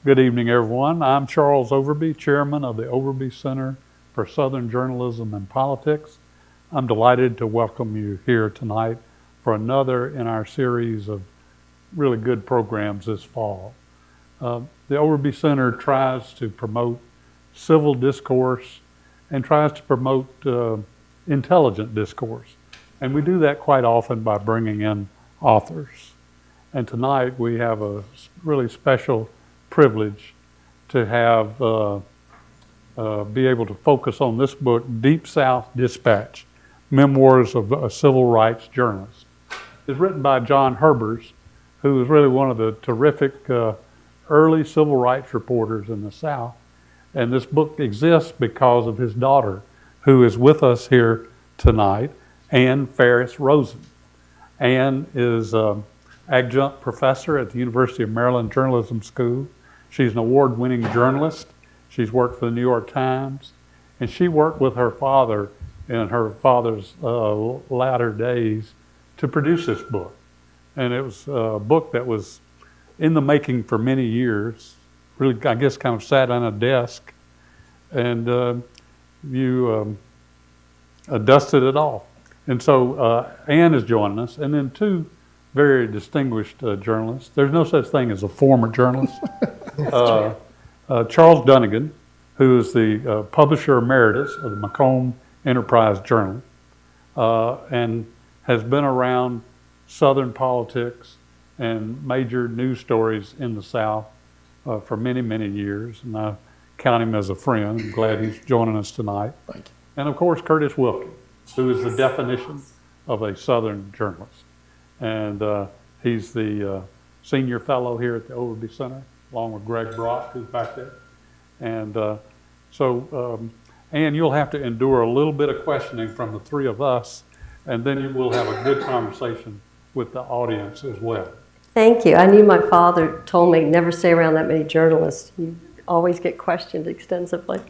Good evening, everyone. I'm Charles Overby, chairman of the Overby Center for Southern Journalism and Politics. I'm delighted to welcome you here tonight for another in our series of really good programs this fall. The Overby Center tries to promote civil discourse and tries to promote intelligent discourse. And we do that quite often by bringing in authors. And tonight we have a really special privilege to have be able to focus on this book, Deep South Dispatch, Memoirs of a Civil Rights Journalist. It's written by John Herbers, who is really one of the terrific early civil rights reporters in the South. And this book exists because of his daughter, who is with us here tonight, Ann Ferris Rosen. Ann is adjunct professor at the University of Maryland Journalism School. She's an award-winning journalist. She's worked for the New York Times, and she worked with her father in her father's latter days to produce this book. And it was a book that was in the making for many years, really, I guess, kind of sat on a desk, and you dusted it off. And so Ann is joining us, and then two very distinguished journalists. There's no such thing as a former journalist. Charles Dunnigan, who is the publisher emeritus of the Macomb Enterprise Journal, and has been around Southern politics and major news stories in the South for many, many years. And I count him as a friend. I'm glad he's joining us tonight. Thank you. And of course, Curtis Wilkie, who is the definition of a Southern journalist. And he's the senior fellow here at the Overby Center, along with Greg Brock, who's back there. And Ann, you'll have to endure a little bit of questioning from the three of us, and then you will have a good conversation with the audience as well. Thank you. I knew my father told me never stay around that many journalists. You always get questioned extensively.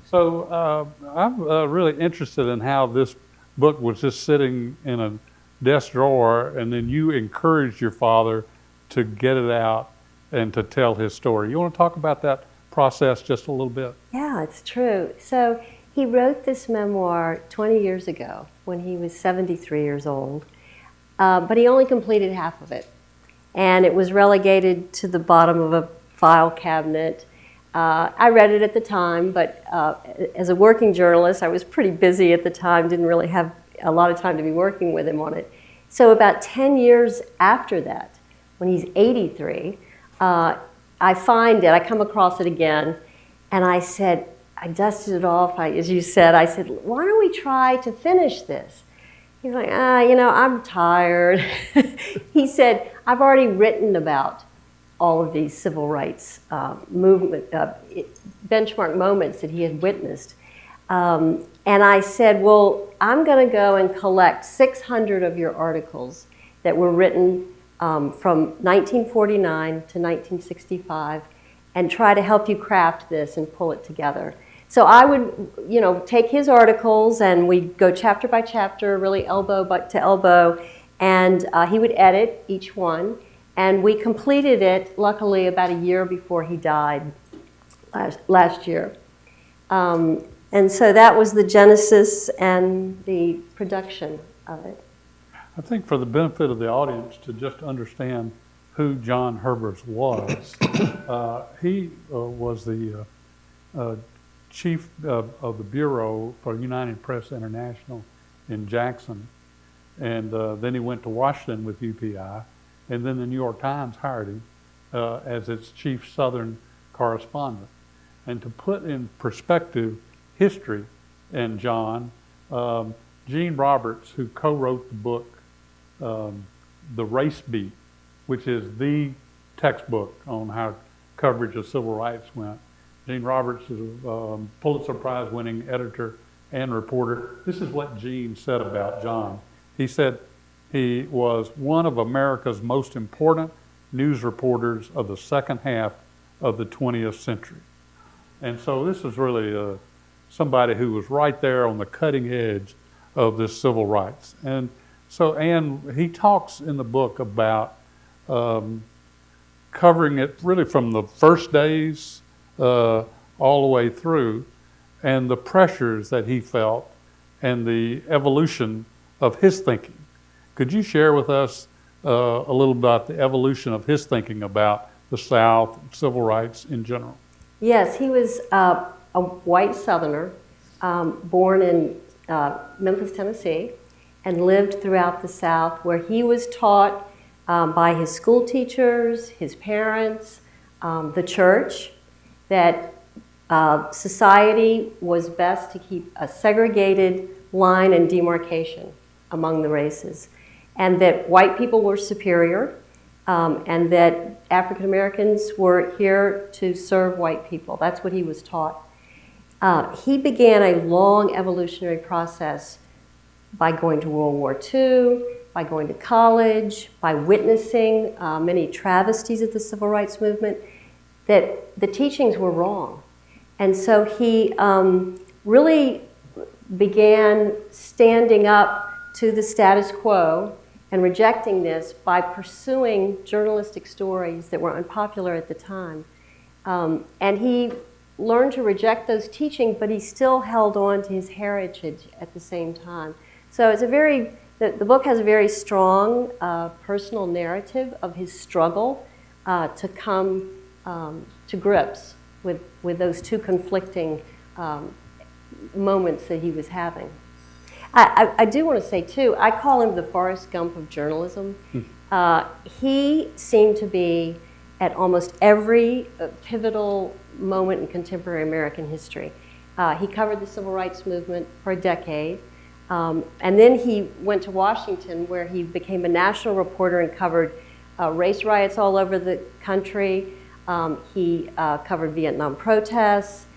So I'm really interested in how this book was just sitting in a desk drawer, and then you encouraged your father to get it out and to tell his story. You want to talk about that process just a little bit? Yeah, it's true. So he wrote this memoir 20 years ago when he was 73 years old, but he only completed half of it. And it was relegated to the bottom of a file cabinet. I read it at the time, but as a working journalist, I was pretty busy at the time, didn't really have a lot of time to be working with him on it. So about 10 years after that, when he's 83, I find it, I come across it again, and I said, I dusted it off, as you said, I said, why don't we try to finish this? He's like, I'm tired. He said, I've already written about all of these civil rights movement, benchmark moments that he had witnessed. And I said, well, I'm going to go and collect 600 of your articles that were written from 1949 to 1965 and try to help you craft this and pull it together. So I would, take his articles and we'd go chapter by chapter, really elbow to elbow, and he would edit each one. And we completed it, luckily, about a year before he died last year. And so that was the genesis and the production of it. I think for the benefit of the audience to just understand who John Herbers was, he was the chief of the Bureau for United Press International in Jackson. And then he went to Washington with UPI. And then the New York Times hired him as its chief Southern correspondent. And to put in perspective history and John, Gene Roberts, who co-wrote the book, The Race Beat, which is the textbook on how coverage of civil rights went. Gene Roberts is a Pulitzer Prize winning editor and reporter. This is what Gene said about John. He said he was one of America's most important news reporters of the second half of the 20th century. And so this is really somebody who was right there on the cutting edge of this civil rights. And so, he talks in the book about covering it really from the first days all the way through, and the pressures that he felt and the evolution of his thinking. Could you share with us a little about the evolution of his thinking about the South, civil rights in general? Yes, he was a white Southerner, born in Memphis, Tennessee, and lived throughout the South, where he was taught by his school teachers, his parents, the church, that society was best to keep a segregated line and demarcation among the races, and that white people were superior, and that African Americans were here to serve white people. That's what he was taught. He began a long evolutionary process by going to World War II, by going to college, by witnessing many travesties of the civil rights movement, that the teachings were wrong. And so he really began standing up to the status quo and rejecting this by pursuing journalistic stories that were unpopular at the time. And he learned to reject those teachings, but he still held on to his heritage at the same time. So it's the book has a very strong personal narrative of his struggle to come to grips with those two conflicting moments that he was having. I do want to say, too, I call him the Forrest Gump of journalism. He seemed to be at almost every pivotal moment in contemporary American history. He covered the civil rights movement for a decade, and then he went to Washington, where he became a national reporter and covered race riots all over the country. He covered Vietnam protests.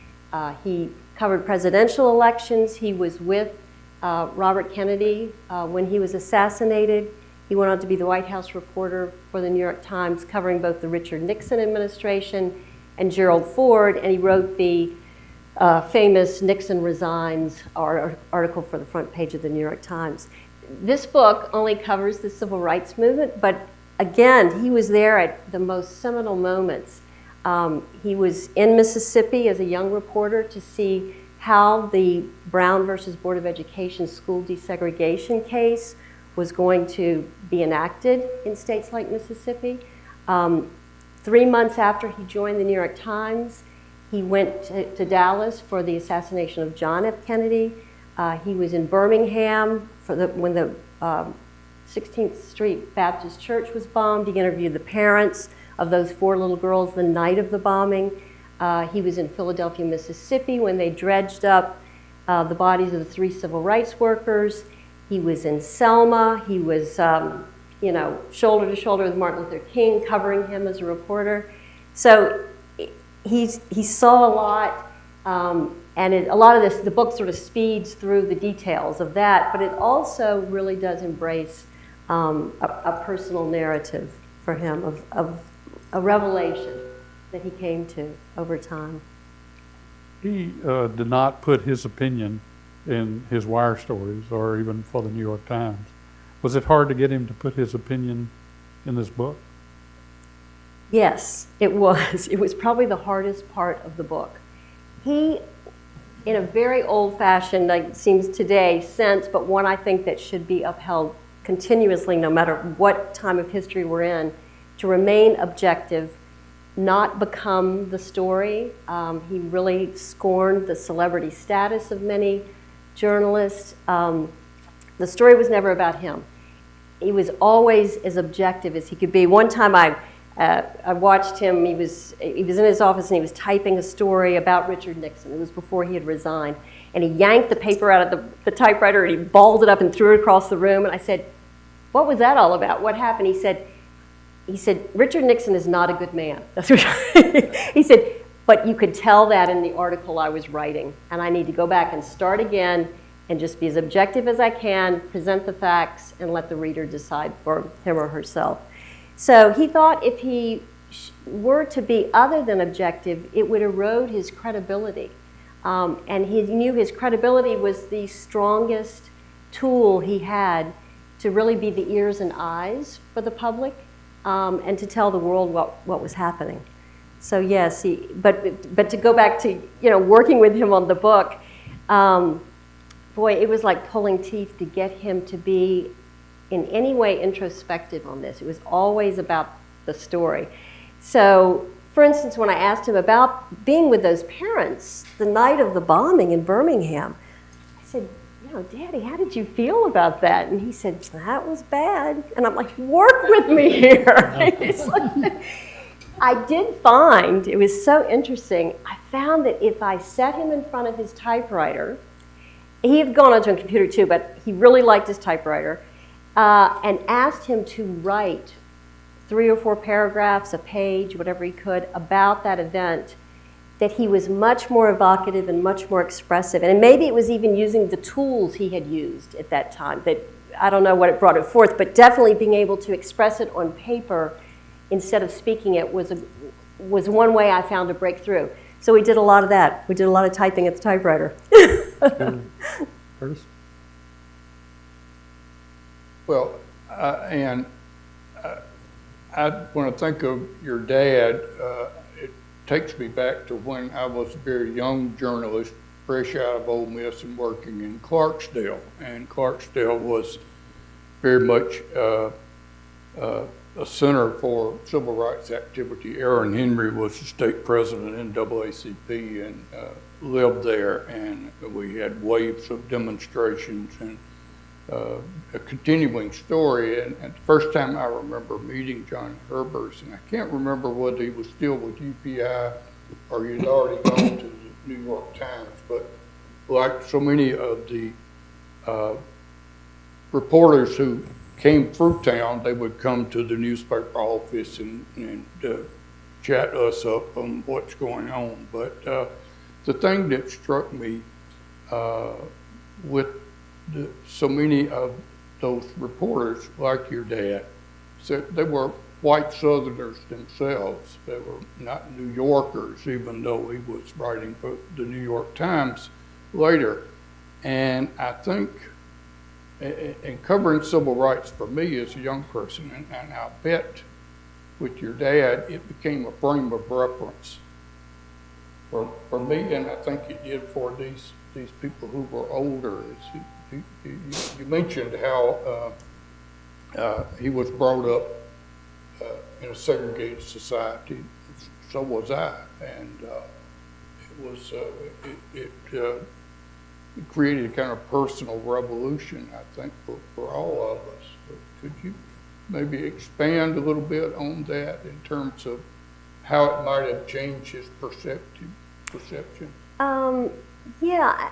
He covered presidential elections. He was with Robert Kennedy when he was assassinated. He went on to be the White House reporter for the New York Times, covering both the Richard Nixon administration and Gerald Ford, and he wrote the famous Nixon Resigns article for the front page of the New York Times. This book only covers the civil rights movement, but again, he was there at the most seminal moments. He was in Mississippi as a young reporter to see how the Brown versus Board of Education school desegregation case was going to be enacted in states like Mississippi. 3 months after he joined the New York Times, he went to Dallas for the assassination of John F. Kennedy. He was in Birmingham when the 16th Street Baptist Church was bombed. He interviewed the parents of those 4 little girls the night of the bombing. He was in Philadelphia, Mississippi when they dredged up the bodies of the 3 civil rights workers. He was in Selma. He was, shoulder to shoulder with Martin Luther King, covering him as a reporter. So he saw a lot, and a lot of this, the book sort of speeds through the details of that, but it also really does embrace a personal narrative for him of a revelation that he came to over time. He did not put his opinion in his wire stories or even for the New York Times. Was it hard to get him to put his opinion in this book? Yes, it was. It was probably the hardest part of the book. He, in a very old-fashioned, like it seems today, sense, but one I think that should be upheld continuously no matter what time of history we're in, to remain objective, not become the story. He really scorned the celebrity status of many journalists. The story was never about him. He was always as objective as he could be. One time I watched him, he was in his office and he was typing a story about Richard Nixon. It was before he had resigned. And he yanked the paper out of the typewriter and he balled it up and threw it across the room. And I said, "What was that all about? What happened?" He said, "Richard Nixon is not a good man." That's what he said, "But you could tell that in the article I was writing. And I need to go back and start again and just be as objective as I can, present the facts, and let the reader decide for him or herself." So he thought if he were to be other than objective, it would erode his credibility. And he knew his credibility was the strongest tool he had to really be the ears and eyes for the public. and to tell the world what was happening. So yes, but to go back to working with him on the book, boy, it was like pulling teeth to get him to be in any way introspective on this. It was always about the story. So, for instance, when I asked him about being with those parents the night of the bombing in Birmingham, I said, Daddy, how did you feel about that? And he said, that was bad. And I'm like, work with me here. It's like, I did find, it was so interesting, I found that if I set him in front of his typewriter, he had gone onto a computer too, but he really liked his typewriter, and asked him to write 3 or 4 paragraphs, a page, whatever he could, about that event, that he was much more evocative and much more expressive. And maybe it was even using the tools he had used at that time. That I don't know what it brought it forth, but definitely being able to express it on paper instead of speaking it was one way I found to break through. So we did a lot of that. We did a lot of typing at the typewriter. Curtis? Well, when I think of your dad, it takes me back to when I was a very young journalist, fresh out of Ole Miss and working in Clarksdale. And Clarksdale was very much a center for civil rights activity. Aaron Henry was the state president in NAACP and lived there, and we had waves of demonstrations and a continuing story. And the first time I remember meeting John Herbers, and I can't remember whether he was still with UPI or he'd already gone to the New York Times, but like so many of the reporters who came through town, they would come to the newspaper office and chat us up on what's going on. But the thing that struck me with so many of those reporters, like your dad, said they were white Southerners themselves. They were not New Yorkers, even though he was writing for the New York Times later. And I think in covering civil rights for me as a young person, and I'll bet with your dad, it became a frame of reference for me, and I think it did for these people who were older. You mentioned how he was brought up in a segregated society. So was I, and it created a kind of personal revolution, I think, for all of us. So could you maybe expand a little bit on that in terms of how it might have changed his perception? Yeah,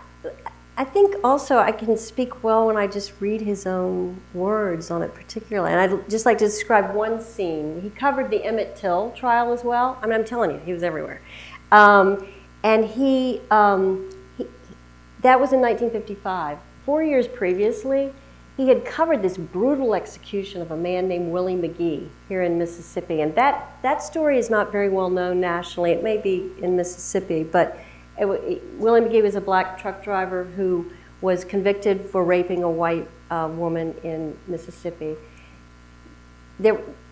I think also I can speak well when I just read his own words on it particularly. And I'd just like to describe one scene. He covered the Emmett Till trial as well. I mean, I'm telling you, he was everywhere. And that was in 1955. 4 years previously, he had covered this brutal execution of a man named Willie McGee here in Mississippi. And that story is not very well known nationally. It may be in Mississippi, but Willie McGee was a black truck driver who was convicted for raping a white woman in Mississippi.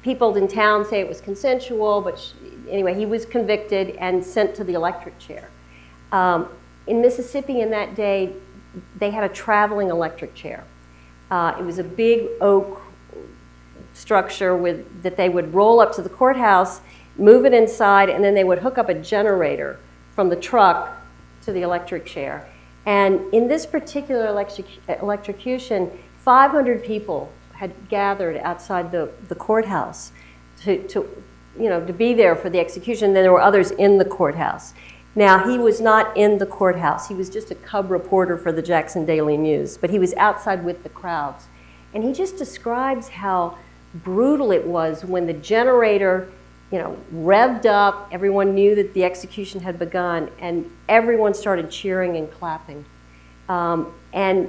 People in town say it was consensual, but anyway, he was convicted and sent to the electric chair. In Mississippi in that day, they had a traveling electric chair. It was a big oak structure that they would roll up to the courthouse, move it inside, and then they would hook up a generator from the truck to the electric chair. And in this particular electrocution, 500 people had gathered outside the courthouse to be there for the execution. Then there were others in the courthouse. Now, he was not in the courthouse. He was just a cub reporter for the Jackson Daily News, but he was outside with the crowds. And he just describes how brutal it was when the generator revved up, everyone knew that the execution had begun, and everyone started cheering and clapping. And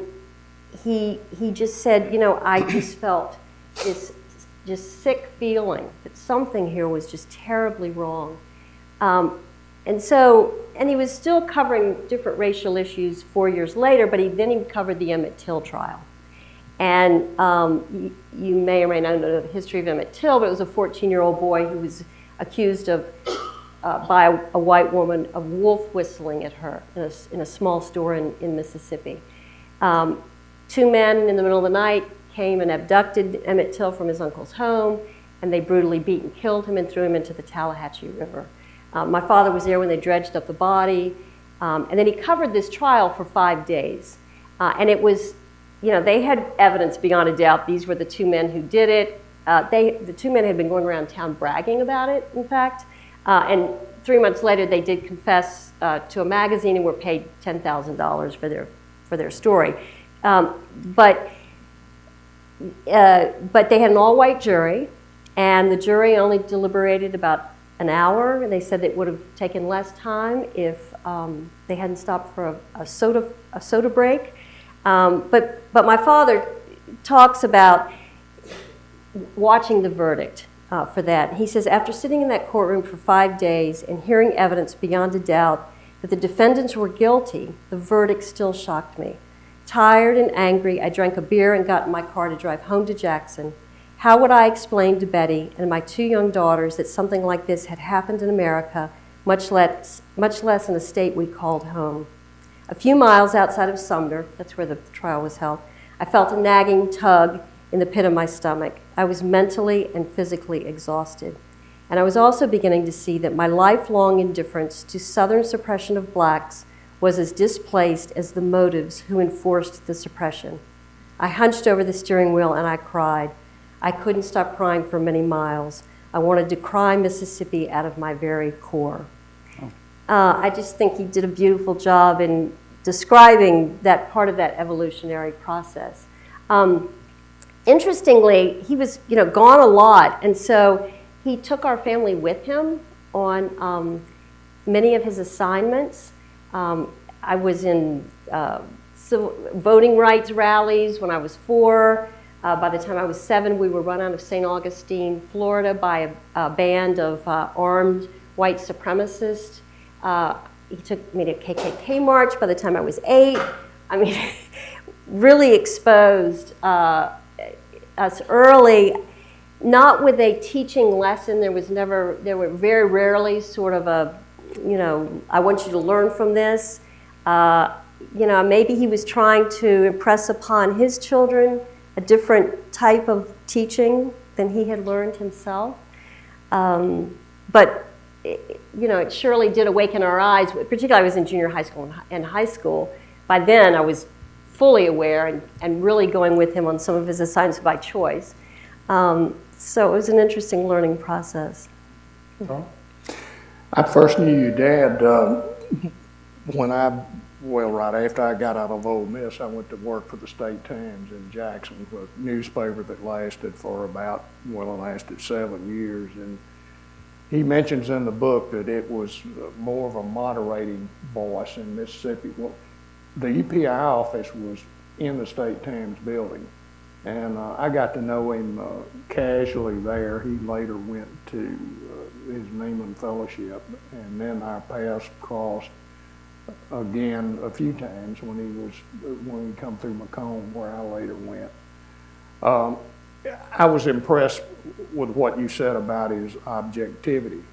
he just said, I just felt this just sick feeling that something here was just terribly wrong. And he was still covering different racial issues 4 years later, but then he covered the Emmett Till trial. And you may or may not know the history of Emmett Till, but it was a 14-year-old boy who was accused of, by a white woman, of wolf whistling at her in a small store in Mississippi. Two men in the middle of the night came and abducted Emmett Till from his uncle's home, and they brutally beat and killed him and threw him into the Tallahatchie River. My father was there when they dredged up the body, and then he covered this trial for 5 days. And it was, they had evidence beyond a doubt. These were the two men who did it. The two men had been going around town bragging about it, in fact. And 3 months later, they did confess to a magazine and were paid $10,000 for their story. But they had an all-white jury, and the jury only deliberated about an hour. And they said it would have taken less time if they hadn't stopped for a soda break. But my father talks about watching the verdict for that. He says, after sitting in that courtroom for 5 days and hearing evidence beyond a doubt that the defendants were guilty, the verdict still shocked me. Tired and angry, I drank a beer and got in my car to drive home to Jackson. How would I explain to Betty and my 2 young daughters that something like this had happened in America, much less in a state we called home? A few miles outside of Sumner, that's where the trial was held, I felt a nagging tug in the pit of my stomach. I was mentally and physically exhausted. And I was also beginning to see that my lifelong indifference to Southern suppression of blacks was as displaced as the motives who enforced the suppression. I hunched over the steering wheel and I cried. I couldn't stop crying for many miles. I wanted to cry Mississippi out of my very core. I just think he did a beautiful job in describing that part of that evolutionary process. Interestingly, he was gone a lot, and so he took our family with him on many of his assignments. I was in voting rights rallies when I was 4. By the time I was 7, we were run out of St. Augustine, Florida, by a band of armed white supremacists. He took me to KKK march by the time I was 8. I mean, really exposed us early, not with a teaching lesson. There were very rarely sort of a, I want you to learn from this. Maybe he was trying to impress upon his children a different type of teaching than he had learned himself. But it surely did awaken our eyes. Particularly, I was in junior high school and high school. By then, I was fully aware and really going with him on some of his assignments by choice. So it was an interesting learning process. I first knew your dad right after I got out of Ole Miss. I went to work for the State Times in Jackson, a newspaper that lasted 7 years. And he mentions in the book that it was more of a moderating voice in Mississippi. Well, the EPI office was in the State Times building, and I got to know him casually there. He later went to his Neiman Fellowship, and then our paths crossed again a few times when he come through Macomb, where I later went. I was impressed with what you said about his objectivity.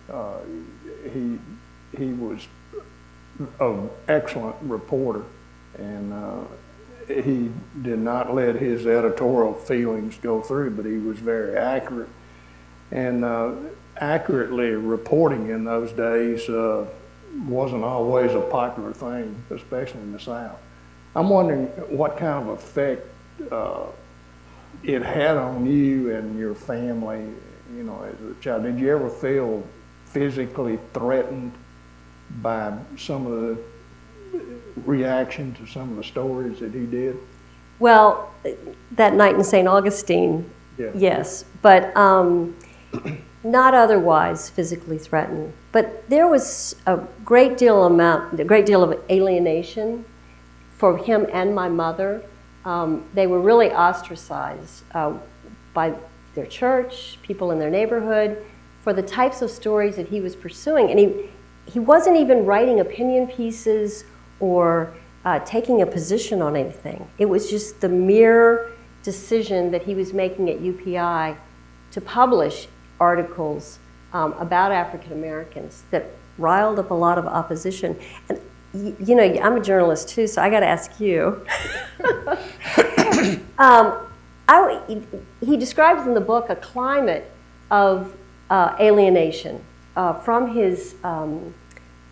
He was an excellent reporter, and he did not let his editorial feelings go through, but he was very accurate. And accurately reporting in those days wasn't always a popular thing, especially in the South. I'm wondering what kind of effect it had on you and your family, as a child. Did you ever feel physically threatened by some of the reaction to some of the stories that he did? Well, that night in St. Augustine, Yeah. yes, but not otherwise physically threatened. But there was a great deal of alienation for him and my mother. They were really ostracized by their church, people in their neighborhood, for the types of stories that he was pursuing. And he wasn't even writing opinion pieces or taking a position on anything. It was just the mere decision that he was making at UPI to publish articles about African Americans that riled up a lot of opposition. And you know, I'm a journalist too, so I got to ask you. He describes in the book a climate of alienation from his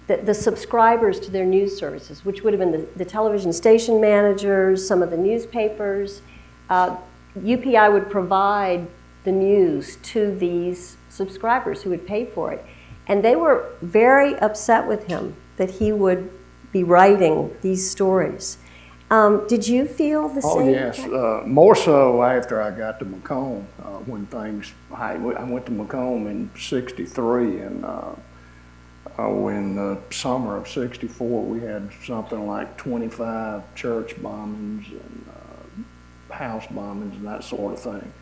the subscribers to their news services, which would have been the television station managers, some of the newspapers. UPI would provide the news to these subscribers who would pay for it. And they were very upset with him that he would be writing these stories. Did you feel the same? Oh, yes. More so after I got to Macomb, when I went to Macomb in '63, and in the summer of '64, we had something like 25 church bombings and house bombings and that sort of thing.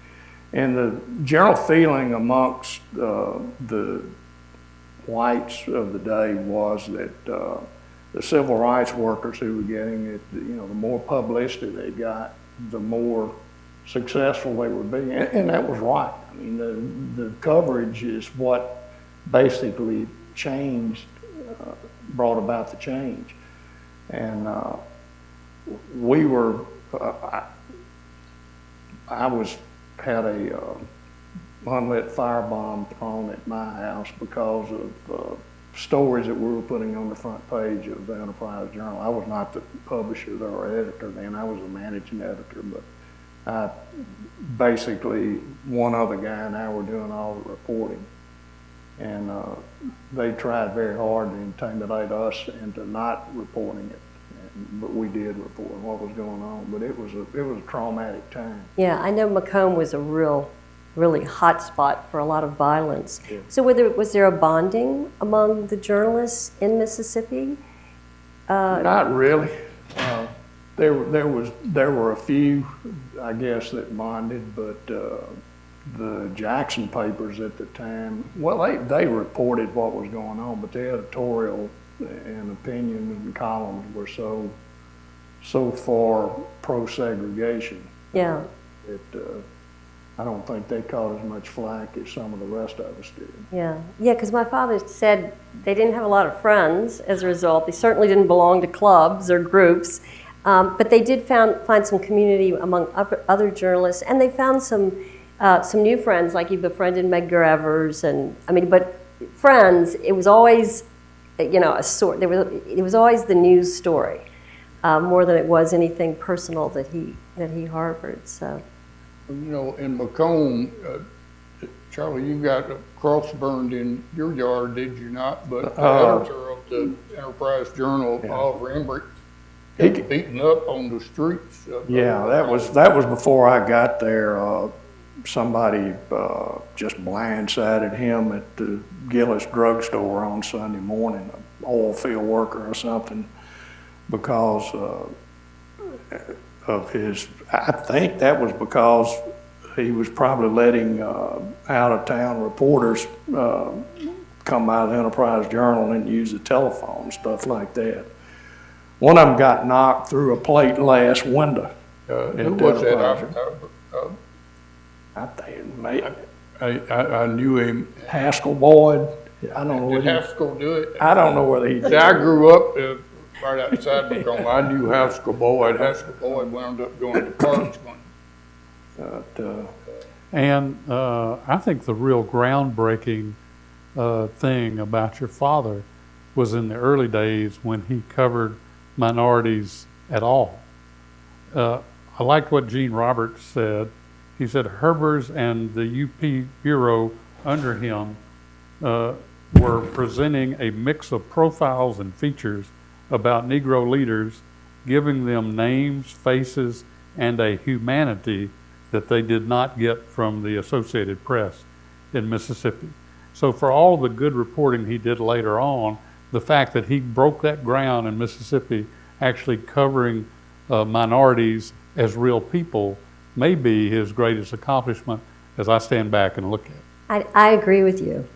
And the general feeling amongst the whites of the day was that the civil rights workers who were getting it, you know, the more publicity they got, the more successful they would be, and that was right. I mean, the coverage is what basically changed, brought about the change, and we were. I had a unlit firebomb thrown at my house because of stories that we were putting on the front page of the Enterprise Journal. I was not the publisher or editor then, I was the managing editor, but basically one other guy and I were doing all the reporting. And they tried very hard to intimidate us into not reporting it. But we did report what was going on, but it was a traumatic time. Yeah, I know Macomb was a really hot spot for a lot of violence. Yeah. So was there a bonding among the journalists in Mississippi? Not really. There were a few, I guess, that bonded, but the Jackson papers at the time, well, they reported what was going on, but the editorial and opinions and columns were so far pro-segregation. Yeah. That I don't think they caught as much flack as some of the rest of us did. Yeah, because my father said they didn't have a lot of friends as a result. They certainly didn't belong to clubs or groups, but they did find some community among other journalists, and they found some new friends, like you befriended Medgar Evers, and but friends. It was always, you know, it was always the news story, more than it was anything personal that he harbored. So. You know, in Macomb, Charlie, you got a cross burned in your yard, did you not? But the editor of the Enterprise Journal, Paul Rembrick, got beaten up on the streets. Yeah, that was before I got there. Somebody just blindsided him at the Gillis drugstore on Sunday morning, an oil field worker or something, because of his, I think that was because he was probably letting out-of-town reporters come by the Enterprise Journal and use the telephone, stuff like that. One of them got knocked through a plate glass window. Who was that? I think it may I knew him. Haskell Boyd. I don't know Did whether Haskell do it? I don't know whether he did. See, I grew up right outside Macomb. I knew Haskell Boyd. Haskell Boyd wound up going to Parchment. And I think the real groundbreaking thing about your father was in the early days when he covered minorities at all. I liked what Gene Roberts said. He said Herbers and the UP Bureau under him were presenting a mix of profiles and features about Negro leaders, giving them names, faces, and a humanity that they did not get from the Associated Press in Mississippi. So for all the good reporting he did later on, the fact that he broke that ground in Mississippi, actually covering minorities as real people, may be his greatest accomplishment as I stand back and look at it. I agree with you.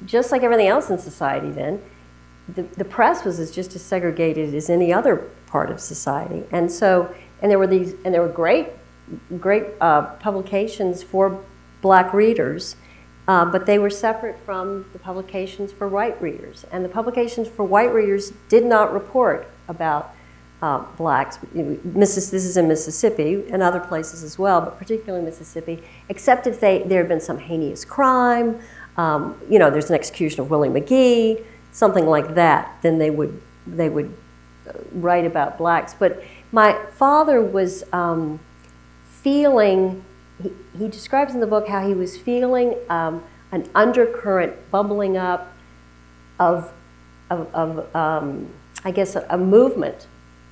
Just like everything else in society then, the press was just as segregated as any other part of society. And so And there were great publications for black readers, but they were separate from the publications for white readers. And the publications for white readers did not report about blacks. This is in Mississippi and other places as well, but particularly Mississippi, except if there had been some heinous crime, there's an execution of Willie McGee, something like that, then they would write about blacks. But my father was feeling, he describes in the book how he was feeling an undercurrent bubbling up of I guess, a movement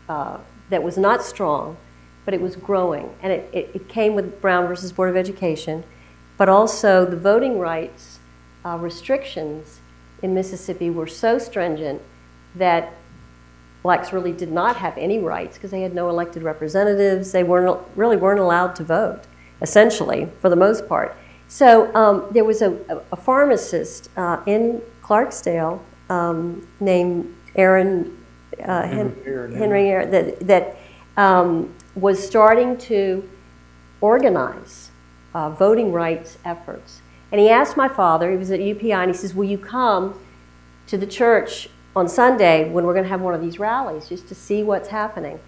that was not strong, but it was growing. And it came with Brown versus Board of Education, but also the voting rights restrictions in Mississippi were so stringent that blacks really did not have any rights because they had no elected representatives. They really weren't allowed to vote, essentially, for the most part. So there was a pharmacist in Clarksdale named Henry Aaron that was starting to organize voting rights efforts. And he asked my father, he was at UPI, and he says, will you come to the church on Sunday when we're going to have one of these rallies just to see what's happening?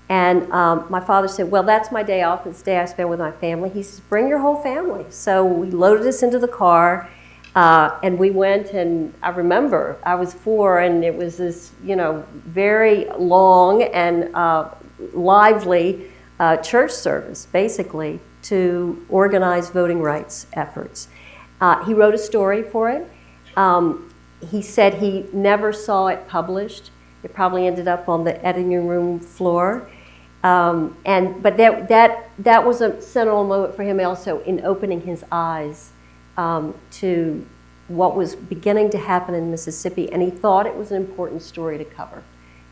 And my father said, well, that's my day off. It's the day I spend with my family. He says, bring your whole family. So we loaded us into the car, and we went, and I remember I was 4, and it was this, very long and lively church service, basically, to organize voting rights efforts. He wrote a story for it. He said he never saw it published. It probably ended up on the editing room floor. But that was a seminal moment for him also in opening his eyes to what was beginning to happen in Mississippi, and he thought it was an important story to cover.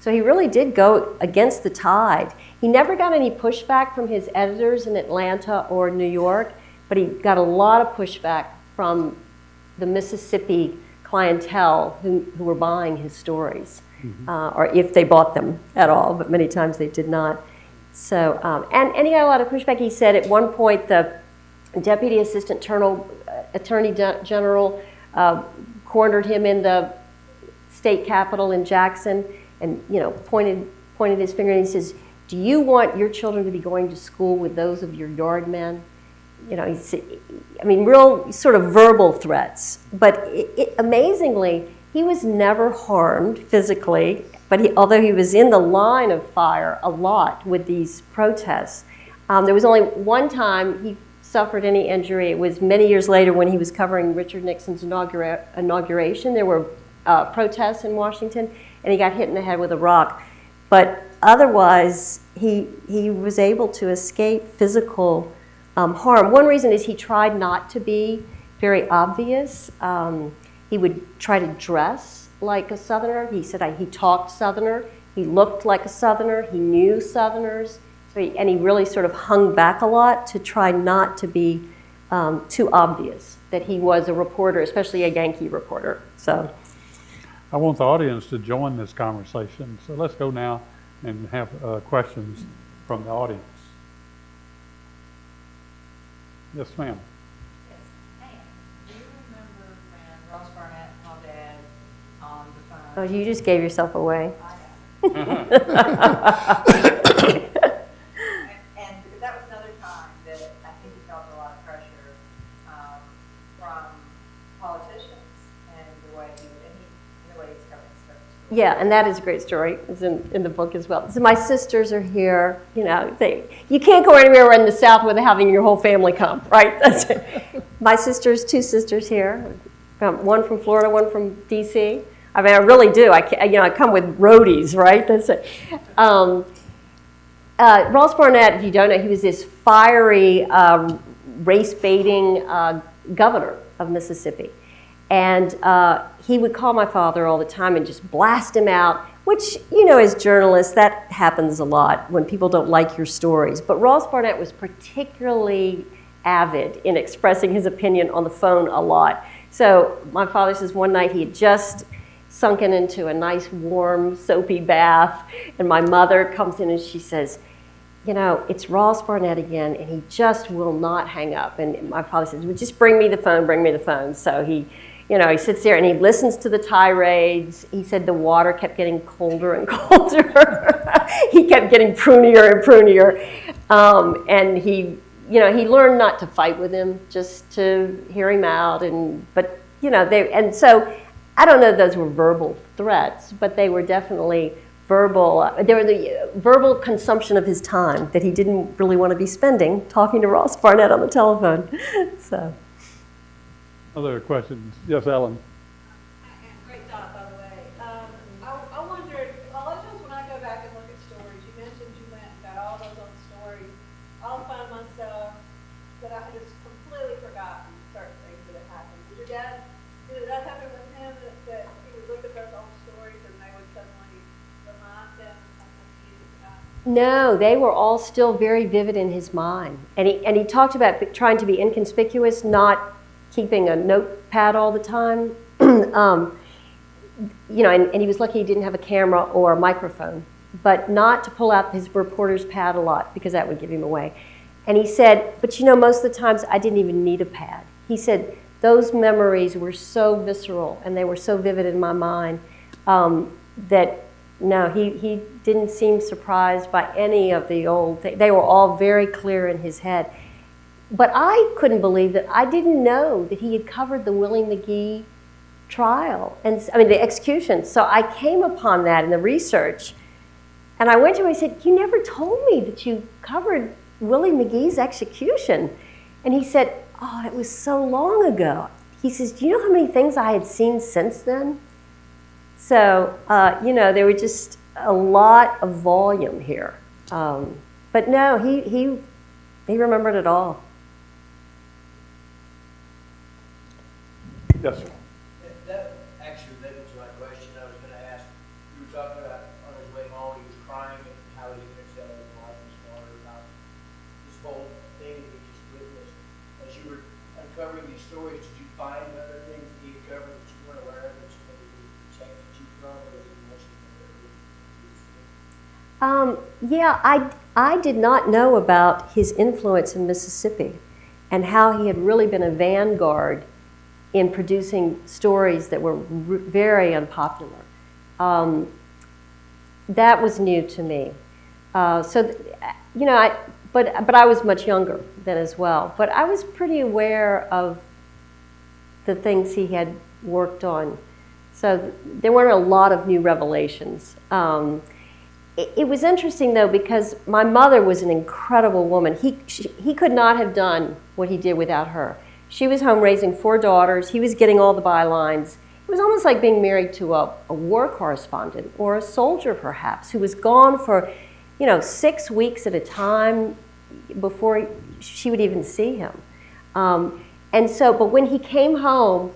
So he really did go against the tide. He never got any pushback from his editors in Atlanta or New York, but he got a lot of pushback from the Mississippi clientele who were buying his stories, or if they bought them at all, but many times they did not. So, and he got a lot of pushback. He said at one point the Deputy Assistant Attorney General cornered him in the state capitol in Jackson and pointed his finger, and he says, do you want your children to be going to school with those of your yard men? He said, real sort of verbal threats. But amazingly, he was never harmed physically, but although he was in the line of fire a lot with these protests, there was only one time he suffered any injury. It was many years later when he was covering Richard Nixon's inauguration. There were protests in Washington, and he got hit in the head with a rock. But otherwise, he was able to escape physical harm. One reason is he tried not to be very obvious. He would try to dress like a Southerner. He said he talked Southerner. He looked like a Southerner. He knew Southerners. And he really sort of hung back a lot to try not to be too obvious that he was a reporter, especially a Yankee reporter. So I want the audience to join this conversation. So let's go now and have questions from the audience. Yes, ma'am. Yes, ma'am. Do you remember when Ross Barnett called Dad on the phone? Oh, you just gave yourself away. I know. And because that was another time that I think he felt a lot of pressure from politicians and the way he was covering stuff. Yeah, and that is a great story. It's in the book as well. So my sisters are here. You can't go anywhere in the South without having your whole family come, right? That's it. My sisters, 2 sisters here, one from Florida, one from D.C. I really do. I come with roadies, right? That's it. Ross Barnett, if you don't know, he was this fiery, race-baiting governor of Mississippi. And he would call my father all the time and just blast him out, which, as journalists, that happens a lot when people don't like your stories. But Ross Barnett was particularly avid in expressing his opinion on the phone a lot. So my father says one night he had just sunken into a nice, warm, soapy bath, and my mother comes in and she says, you know, it's Ross Barnett again, and he just will not hang up. And my father says, well, just bring me the phone, bring me the phone. So he, you know, he sits there and he listens to the tirades. He said the water kept getting colder and colder. He kept getting prunier and prunier. And he, you know, he learned not to fight with him, just to hear him out. But, you know, and so I don't know if those were verbal threats, but they were definitely verbal. They were the verbal consumption of his time that he didn't really want to be spending talking to Ross Barnett on the telephone. So. Other questions? Yes, Alan. Great job, by the way. I wondered, a lot of times when I go back and look at stories, you mentioned you went and got all those old stories. I'll find myself that I had just completely forgotten certain things that had happened. Did that happen with him, that he would look at those old stories and they would suddenly remind him of something he had forgotten? No, they were all still very vivid in his mind. And he talked about trying to be inconspicuous, not keeping a notepad all the time. You know, and he was lucky he didn't have a camera or a microphone, but not to pull out his reporter's pad a lot because that would give him away. And he said, but you know, most of the times I didn't even need a pad. He said, those memories were so visceral and they were so vivid in my mind that no, he didn't seem surprised by any of the old things. They were all very clear in his head. But I couldn't believe that I didn't know that he had covered the Willie McGee trial, and I mean the execution. So I came upon that in the research, and I went to him and I said, you never told me that you covered Willie McGee's execution. And he said, oh, it was so long ago. He says, do you know how many things I had seen since then? So, you know, there were just a lot of volume here. But no, he remembered it all. Yes, sir. That actually led me to my question. I was going to ask, you were talking about on his way home, he was crying and how he could tell his wife and his daughter about this whole thing that he just witnessed. As you were uncovering these stories, did you find other things that he had covered that you weren't aware of, that you maybe protected you from, or was it mostly Yeah, I did not know about his influence in Mississippi and how he had really been a vanguard in producing stories that were very unpopular. That was new to me. You know, but I was much younger then as well. But I was pretty aware of the things he had worked on. So there weren't a lot of new revelations. It was interesting though, because my mother was an incredible woman. He could not have done what he did without her. She was home raising 4 daughters. He was getting all the bylines. It was almost like being married to a war correspondent or a soldier, perhaps, who was gone for, you know, 6 weeks at a time before she would even see him. But when he came home,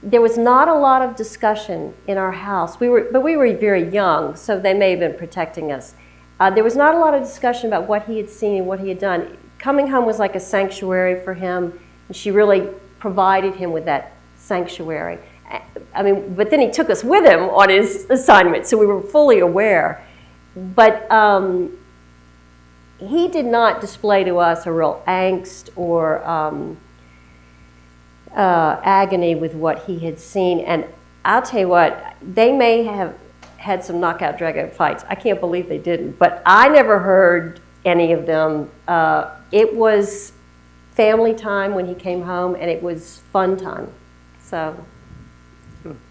there was not a lot of discussion in our house. But we were very young, so they may have been protecting us. There was not a lot of discussion about what he had seen and what he had done. Coming home was like a sanctuary for him. She really provided him with that sanctuary. I mean, but then he took us with him on his assignment, so we were fully aware. But he did not display to us a real angst or agony with what he had seen. And I'll tell you what, they may have had some knockout drag-out fights. I can't believe they didn't, but I never heard any of them. It was family time when he came home, and it was fun time. So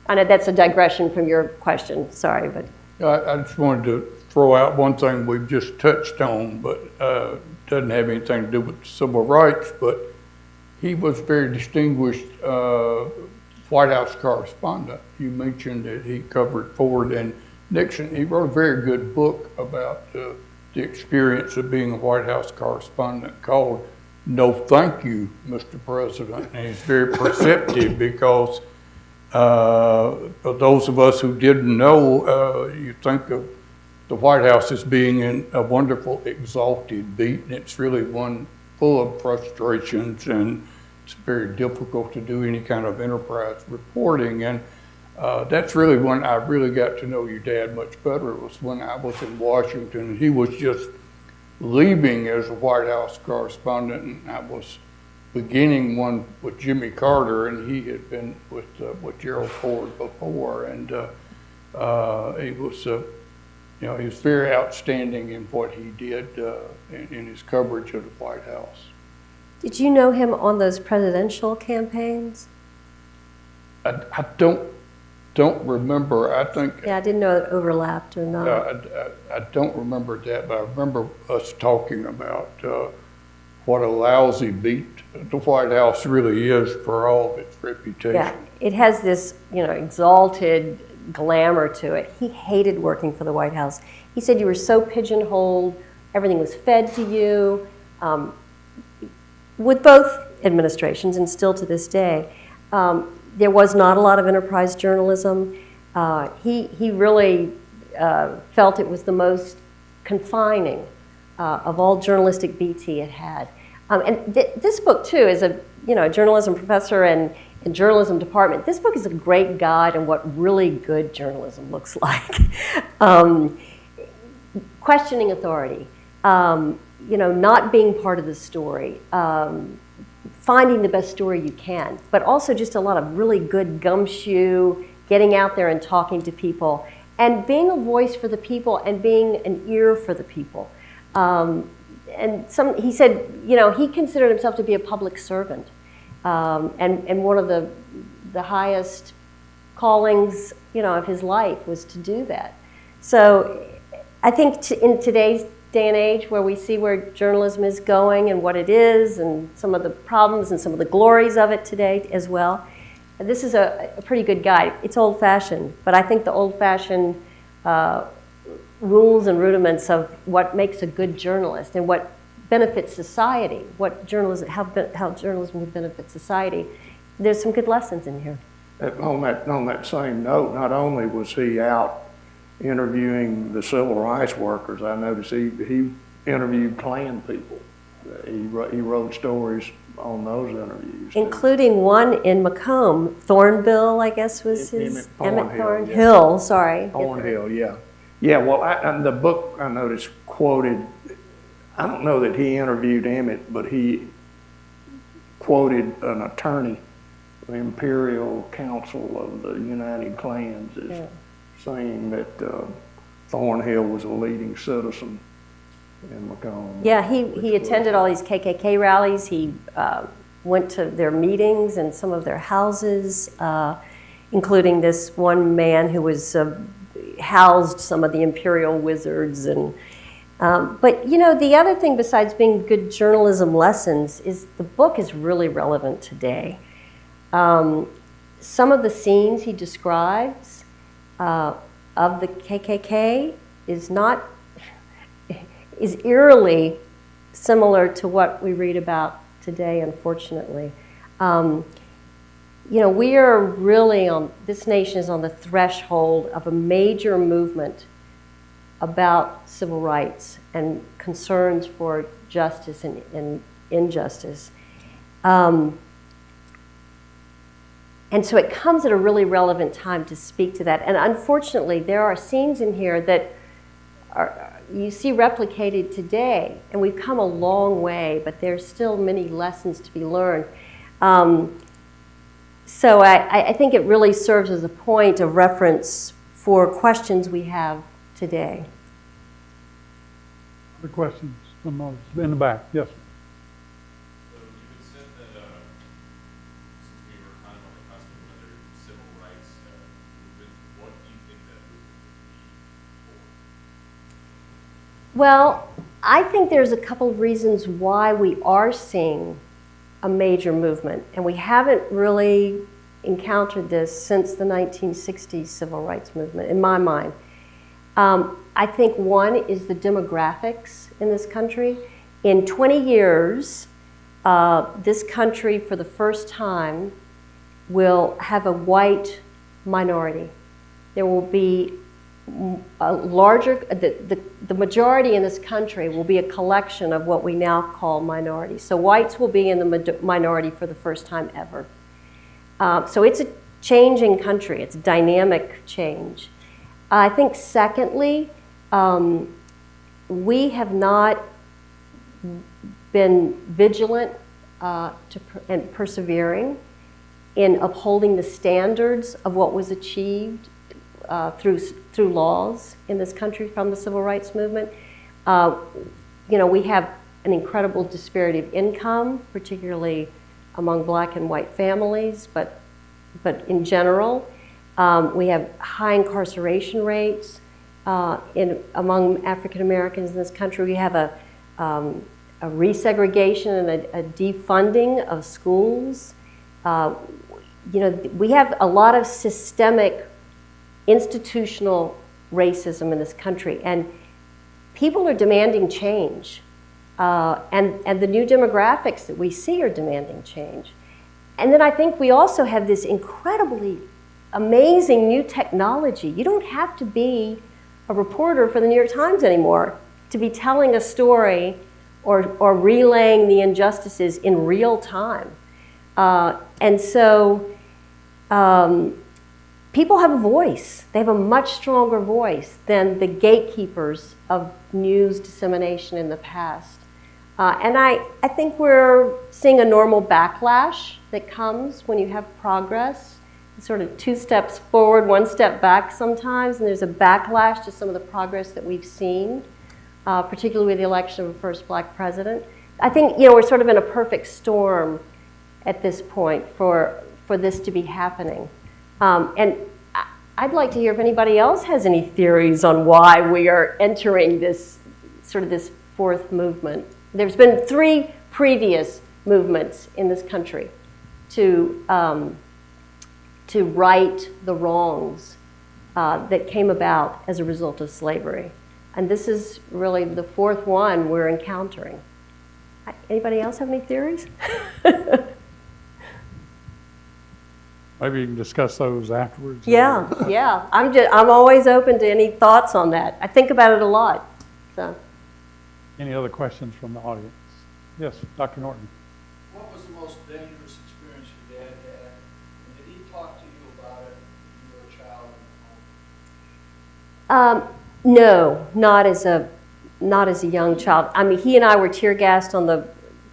I know that's a digression from your question, sorry, but. I just wanted to throw out one thing we've just touched on, but doesn't have anything to do with civil rights, but he was very distinguished White House correspondent. You mentioned that he covered Ford and Nixon. He wrote a very good book about the experience of being a White House correspondent called No Thank You, Mr. President. And he's very perceptive because for those of us who didn't know, you think of the White House as being in a wonderful exalted beat, and it's really one full of frustrations, and it's very difficult to do any kind of enterprise reporting. And that's really when I really got to know your dad much better. It was when I was in Washington, and he was just leaving as a White House correspondent, and I was beginning one with Jimmy Carter, and he had been with Gerald Ford before, and he was, he was very outstanding in what he did in his coverage of the White House. Did you know him on those presidential campaigns? I don't remember. I think Yeah, I didn't know it overlapped or not. I don't remember that, but I remember us talking about what a lousy beat the White House really is for all of its reputation. Yeah, it has this, exalted glamour to it. He hated working for the White House. He said you were so pigeonholed, everything was fed to you, with both administrations and still to this day. There was not a lot of enterprise journalism. He really felt it was the most confining of all journalistic beats he had had. And this book, too, is a journalism professor and journalism department. This book is a great guide on what really good journalism looks like. Questioning authority, not being part of the story, finding the best story you can, but also just a lot of really good gumshoe, getting out there and talking to people, and being a voice for the people and being an ear for the people. He said, he considered himself to be a public servant, and one of the highest callings, of his life was to do that. So I think in today's day and age, where we see where journalism is going and what it is and some of the problems and some of the glories of it today as well, this is a pretty good guide. It's old-fashioned, but I think the old-fashioned rules and rudiments of what makes a good journalist and what benefits society, how journalism would benefit society, there's some good lessons in here. On that same note, not only was he out interviewing the civil rights workers, I noticed he interviewed Klan people. He wrote stories on those interviews, including one in Macomb, Thornbill, I guess was his. Emmett Thornhill, yeah. Sorry. Thornhill, yeah. Yeah, well, and the book I noticed quoted, I don't know that he interviewed Emmett, but he quoted an attorney, the Imperial Council of the United Klans, as saying that Thornhill was a leading citizen in Macomb. Yeah, he attended all these KKK rallies. He went to their meetings and some of their houses, including this one man who was housed some of the imperial wizards. But the other thing besides being good journalism lessons is the book is really relevant today. Some of the scenes he describes of the KKK is eerily similar to what we read about today, unfortunately. We are really this nation is on the threshold of a major movement about civil rights and concerns for justice and injustice. And so it comes at a really relevant time to speak to that. And unfortunately, there are scenes in here that you see replicated today, and we've come a long way, but there's still many lessons to be learned. So I think it really serves as a point of reference for questions we have today. Other questions from those in the back? Yes. So you had said that since we were kind of on the cusp of another civil rights movement, what do you think that movement would be for? Well, I think there's a couple of reasons why we are seeing a major movement, and we haven't really encountered this since the 1960s civil rights movement, in my mind. I think one is the demographics in this country. In 20 years, this country, for the first time, will have a white minority. There will be a larger, the majority in this country will be a collection of what we now call minorities. So whites will be in the minority for the first time ever. So it's a changing country. It's a dynamic change. I think secondly, we have not been vigilant and persevering in upholding the standards of what was achieved through laws in this country from the civil rights movement. We have an incredible disparity of income, particularly among black and white families, but in general. We have high incarceration rates among African Americans in this country. We have a resegregation and a defunding of schools. We have a lot of systemic institutional racism in this country, and people are demanding change. And the new demographics that we see are demanding change. And then I think we also have this incredibly amazing new technology. You don't have to be a reporter for the New York Times anymore to be telling a story or relaying the injustices in real time. And so people have a voice. They have a much stronger voice than the gatekeepers of news dissemination in the past. And I think we're seeing a normal backlash that comes when you have progress. It's sort of 2 steps forward, 1 step back sometimes, and there's a backlash to some of the progress that we've seen, particularly with the election of a first black president. I think we're sort of in a perfect storm at this point for this to be happening. And I'd like to hear if anybody else has any theories on why we are entering this fourth movement. There's been 3 previous movements in this country to right the wrongs that came about as a result of slavery. And this is really the 4th one we're encountering. Anybody else have any theories? Maybe you can discuss those afterwards. Yeah. I'm always open to any thoughts on that. I think about it a lot. So. Any other questions from the audience? Yes, Dr. Norton. What was the most dangerous experience your dad had? And did he talk to you about it when you were a child? No, not as a young child. I mean, he and I were tear gassed on the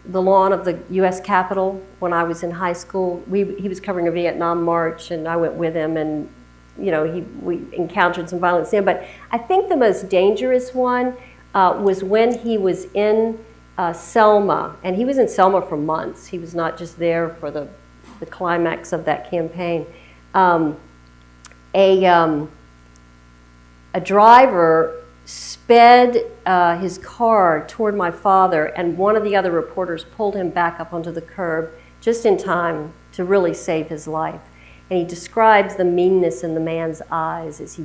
lawn of the U.S. Capitol when I was in high school. He was covering a Vietnam March, and I went with him, and we encountered some violence there. But I think the most dangerous one was when he was in Selma, and he was in Selma for months. He was not just there for the climax of that campaign. A driver sped his car toward my father, and one of the other reporters pulled him back up onto the curb just in time to really save his life. And he describes the meanness in the man's eyes as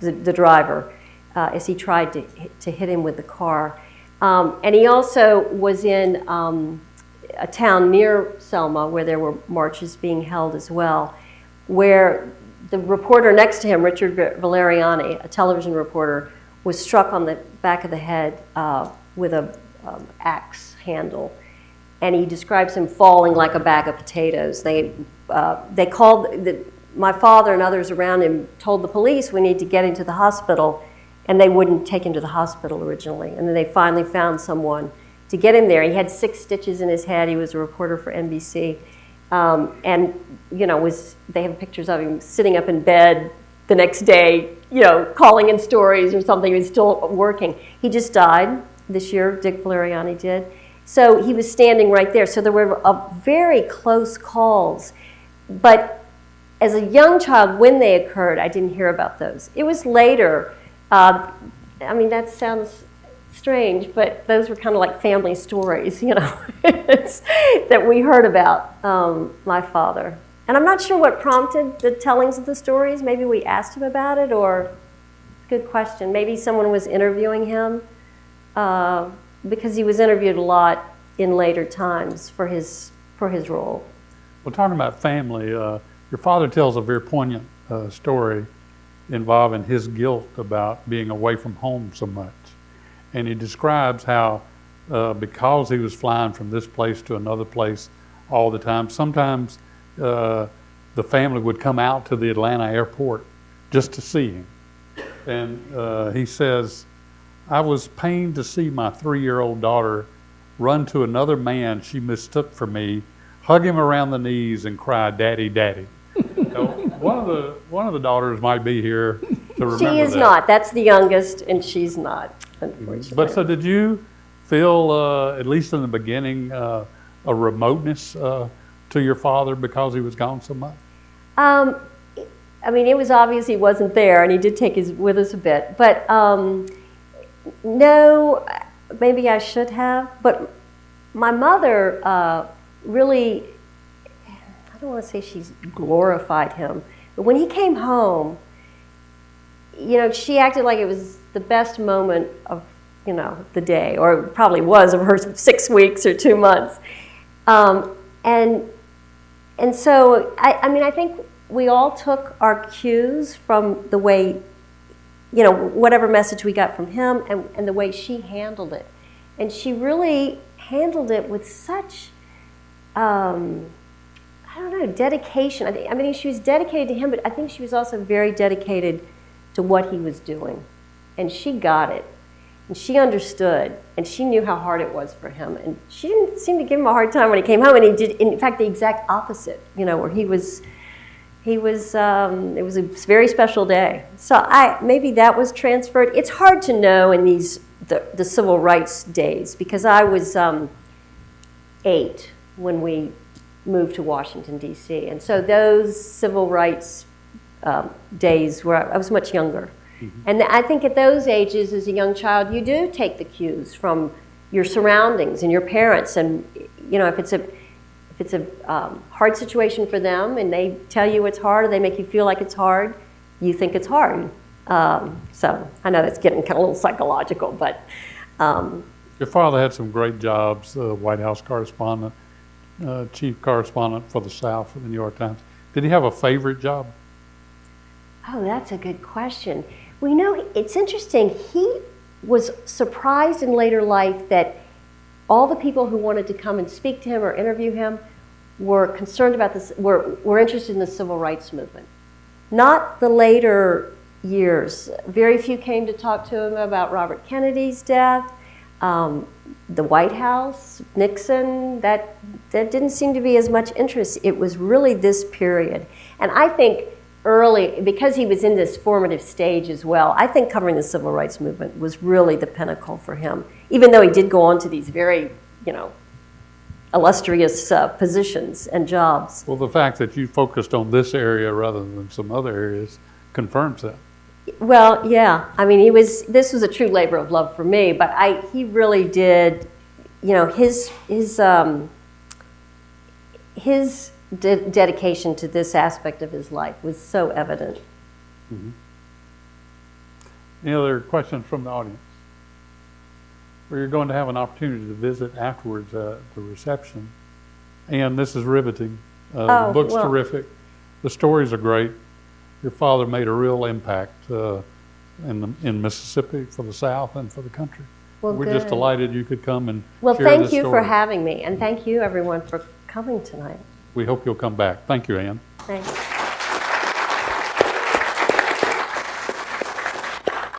the driver, as he tried to hit him with the car. And he also was in a town near Selma where there were marches being held as well, where the reporter next to him, Richard Valeriani, a television reporter, was struck on the back of the head with an axe handle. And he describes him falling like a bag of potatoes. They called, my father and others around him told the police, we need to get him to the hospital, and they wouldn't take him to the hospital originally. And then they finally found someone to get him there. He had 6 stitches in his head. He was a reporter for NBC. And they have pictures of him sitting up in bed the next day, calling in stories or something. He was still working. He just died this year, Dick Valeriani did. So he was standing right there. So there were very close calls. But as a young child, when they occurred, I didn't hear about those. It was later. That sounds strange, but those were kind of like family stories, that we heard about my father. And I'm not sure what prompted the tellings of the stories. Maybe we asked him about it, or good question. Maybe someone was interviewing him because he was interviewed a lot in later times for his role. Well, talking about family, your father tells a very poignant story involving his guilt about being away from home so much. And he describes how because he was flying from this place to another place all the time, sometimes the family would come out to the Atlanta airport just to see him. And he says, I was pained to see my 3-year-old daughter run to another man she mistook for me, hug him around the knees, and cry, "Daddy, Daddy." So one of the daughters might be here to remember She is that. not. That's the youngest, and she's not, unfortunately. But so did you feel, at least in the beginning, a remoteness to your father because he was gone so much? I mean, it was obvious he wasn't there, and he did take his with us a bit. But no, maybe I should have. But my mother really, I don't want to say she's glorified him, but when he came home, you know, she acted like it was the best moment of, you know, the day, or it probably was of her 6 weeks or 2 months. And so, I mean, I think we all took our cues from the way, you know, whatever message we got from him and the way she handled it. And she really handled it with such, I don't know, dedication. I mean, she was dedicated to him, but I think she was also very dedicated to what he was doing. And she got it. And she understood, and she knew how hard it was for him. And she didn't seem to give him a hard time when he came home. And he did, in fact, the exact opposite, you know, where it was a very special day. So maybe that was transferred. It's hard to know in the civil rights days, because I was 8 when we moved to Washington, D.C. And so those civil rights days where I was much younger. And I think at those ages, as a young child, you do take the cues from your surroundings and your parents. And, you know, if it's a hard situation for them and they tell you it's hard or they make you feel like it's hard, you think it's hard. So I know that's getting kind of a little psychological, but... Your father had some great jobs, White House correspondent, chief correspondent for the South for the New York Times. Did he have a favorite job? Oh, that's a good question. Well, you know, it's interesting. He was surprised in later life that all the people who wanted to come and speak to him or interview him were concerned about this, were interested in the civil rights movement. Not the later years. Very few came to talk to him about Robert Kennedy's death, the White House, Nixon. That didn't seem to be as much interest. It was really this period. And I think early, because he was in this formative stage as well, I think covering the civil rights movement was really the pinnacle for him, even though he did go on to these very, you know, illustrious positions and jobs. Well, the fact that you focused on this area rather than some other areas confirms that. Well, yeah. I mean, this was a true labor of love for me, but he really did, you know, his dedication to this aspect of his life was so evident. Mm-hmm. Any other questions from the audience? We're going to have an opportunity to visit afterwards at the reception. And this is riveting. The book's terrific. The stories are great. Your father made a real impact in Mississippi for the South and for the country. Well, We're good. just delighted you could come and Well, share thank this you for story. having me, and thank you, everyone, for coming tonight. We hope you'll come back. Thank you, Ann. Thanks.